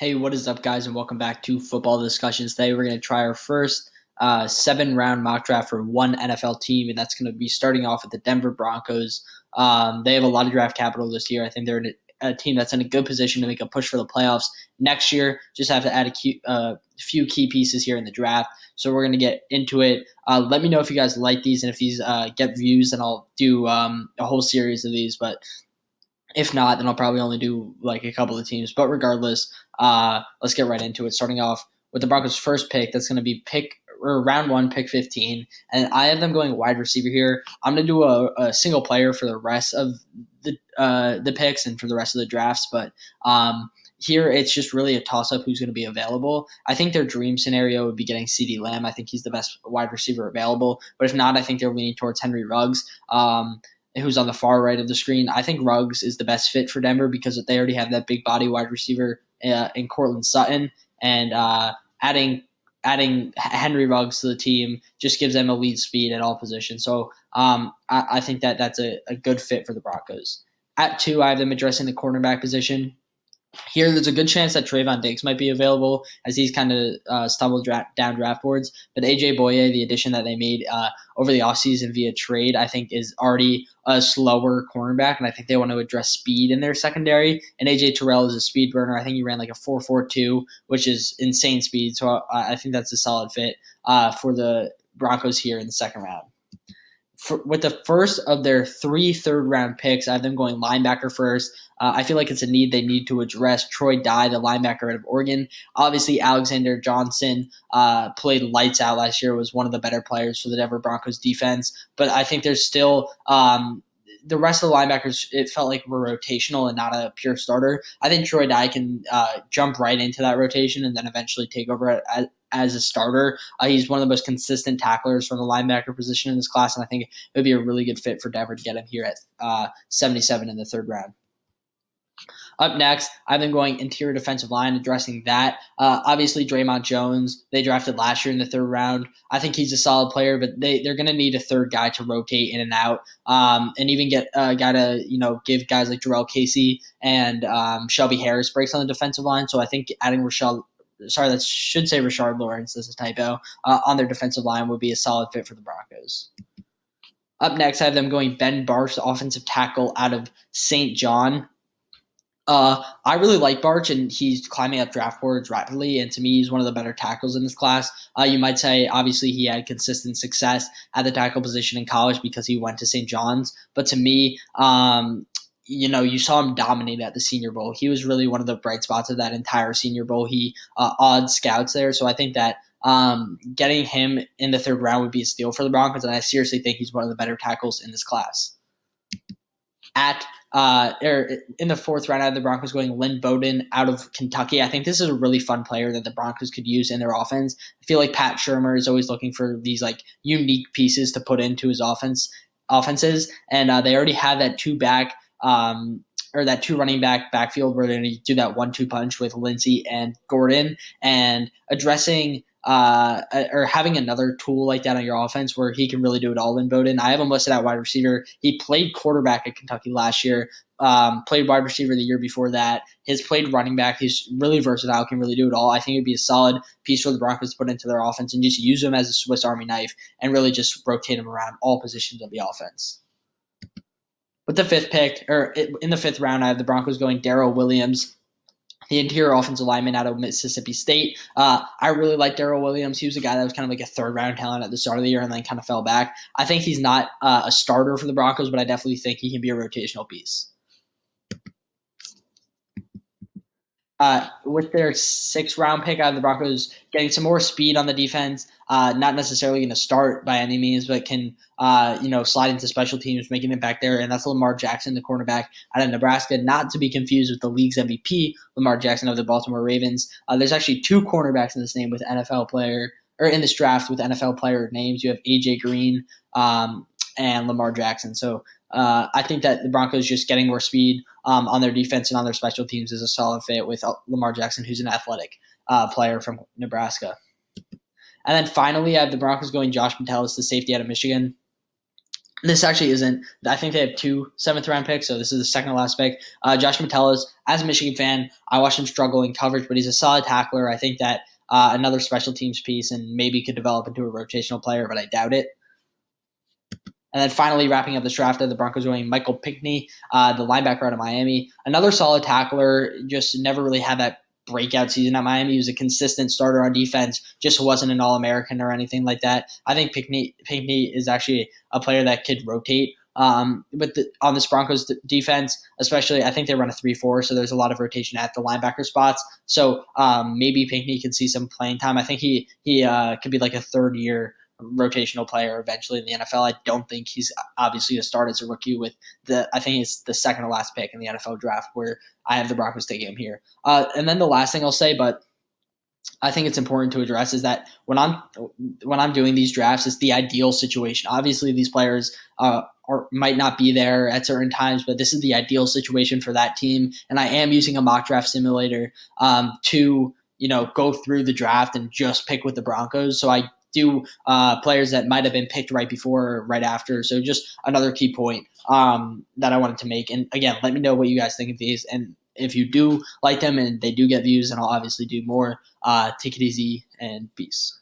Hey, what is up, guys, and welcome back to Football Discussions. Today, we're going to try our first 7-round mock draft for one NFL team, and that's going to be starting off with the Denver Broncos. They have a lot of draft capital this year. I think they're a team that's in a good position to make a push for the playoffs next year. Just have to add a few key pieces here in the draft. So we're going to get into it. Let me know if you guys like these and if these get views, and I'll do a whole series of these. But if not, then I'll probably only do like a couple of teams. But regardless, let's get right into it. Starting off with the Broncos' first pick, that's going to be round 1, pick 15, and I have them going wide receiver here. I'm going to do a single player for the rest of the picks and for the rest of the drafts, but here it's just really a toss-up who's going to be available. I think their dream scenario would be getting CeeDee Lamb. I think he's the best wide receiver available, but if not, I think they're leaning towards Henry Ruggs. Who's on the far right of the screen. I think Ruggs is the best fit for Denver because they already have that big body wide receiver in Courtland Sutton, and adding Henry Ruggs to the team just gives them elite speed at all positions. So I think that's a good fit for the Broncos. At 2, I have them addressing the cornerback position. Here, there's a good chance that Trayvon Diggs might be available as he's kind of stumbled down draft boards. But A.J. Boye, the addition that they made over the offseason via trade, I think is already a slower cornerback, and I think they want to address speed in their secondary. And A.J. TERRELL is a speed burner. I think he ran like a 4.42, which is insane speed. So I think that's a solid fit for the Broncos here in the second round. With the first of their 3 third-round picks, I have them going linebacker first. I feel like it's a need they need to address. Troy Dye, the linebacker out of Oregon. Obviously, Alexander Johnson played lights out last year, was one of the better players for the Denver Broncos defense. But I think there's still the rest of the linebackers, it felt like were rotational and not a pure starter. I think Troy Dye can jump right into that rotation and then eventually take over as a starter. He's one of the most consistent tacklers from the linebacker position in this class, and I think it would be a really good fit for Denver to get him here at 77 in the third round. Up next, I've been going interior defensive line, addressing that. Obviously, Draymond Jones, they drafted last year in the third round. I think he's a solid player, but they're going to need a third guy to rotate in and out, and even get a guy to give guys like Jarrell Casey and Shelby Harris breaks on the defensive line. So I think adding Rashard Lawrence, this is a typo, on their defensive line would be a solid fit for the Broncos. Up next, I have them going Ben Bartch, the offensive tackle out of St. John. I really like Bartch, and he's climbing up draft boards rapidly, and to me, he's one of the better tackles in this class. You might say, obviously, he had consistent success at the tackle position in college because he went to St. John's, but to me, you saw him dominate at the Senior Bowl. He was really one of the bright spots of that entire Senior Bowl. He awed scouts there, so I think that getting him in the third round would be a steal for the Broncos, and I seriously think he's one of the better tackles in this class. In the fourth round, I have the Broncos going LYNN BOWDEN out of Kentucky. I think this is a really fun player that the Broncos could use in their offense. I feel like Pat Shurmur is always looking for these like unique pieces to put into his offenses, and they already have that two running back backfield where they're going to do that 1-2 punch with Lindsey and Gordon, and addressing or having another tool like that on your offense where he can really do it all in BOWDEN. I have him listed at wide receiver. He played quarterback at Kentucky last year, played wide receiver the year before that. He's played running back. He's really versatile, can really do it all. I think it would be a solid piece for the Broncos to put into their offense and just use him as a Swiss Army knife and really just rotate him around all positions of the offense. With the fifth pick, or in the fifth round, I have the Broncos going DARRYL Williams, the interior offensive lineman out of Mississippi State. I really like DARRYL Williams. He was a guy that was kind of like a third-round talent at the start of the year and then kind of fell back. I think he's not a starter for the Broncos, but I definitely think he can be a rotational piece. With their 6th-round pick, I have the Broncos getting some more speed on the defense. Not necessarily going to start by any means, but can slide into special teams, making it back there. And that's Lamar Jackson, the cornerback out of Nebraska, not to be confused with the league's MVP, Lamar Jackson of the Baltimore Ravens. There's actually 2 cornerbacks in this name with NFL player, or in this draft with NFL player names. You have AJ Green and Lamar Jackson. So I think that the Broncos just getting more speed on their defense and on their special teams is a solid fit with Lamar Jackson, who's an athletic player from Nebraska. And then finally, I have the Broncos going Josh Metellus, the safety out of Michigan. This actually isn't. I think they have 2 7th-round picks, so this is the second to last pick. Josh Metellus, as a Michigan fan, I watched him struggle in coverage, but he's a solid tackler. I think that another special teams piece and maybe could develop into a rotational player, but I doubt it. And then finally, wrapping up this draft, the Broncos going Michael Pinckney, the linebacker out of Miami. Another solid tackler, just never really had that breakout season at Miami. He was a consistent starter on defense, just wasn't an All-American or anything like that. I think Pinckney is actually a player that could rotate. But on this Broncos defense, especially, I think they run a 3-4, so there's a lot of rotation at the linebacker spots. So maybe Pinckney can see some playing time. I think he could be like a third-year rotational player eventually in the NFL. I don't think he's obviously a start as a rookie with I think it's the second to last pick in the NFL draft where I have the Broncos taking him here. And then the last thing I'll say, but I think it's important to address, is that when I'm doing these drafts, it's the ideal situation. Obviously, these players might not be there at certain times, but this is the ideal situation for that team. And I am using a mock draft simulator to go through the draft and just pick with the Broncos. So I do players that might have been picked right before or right after. So just another key point that I wanted to make. And again, let me know what you guys think of these. And if you do like them and they do get views, and I'll obviously do more, take it easy and peace.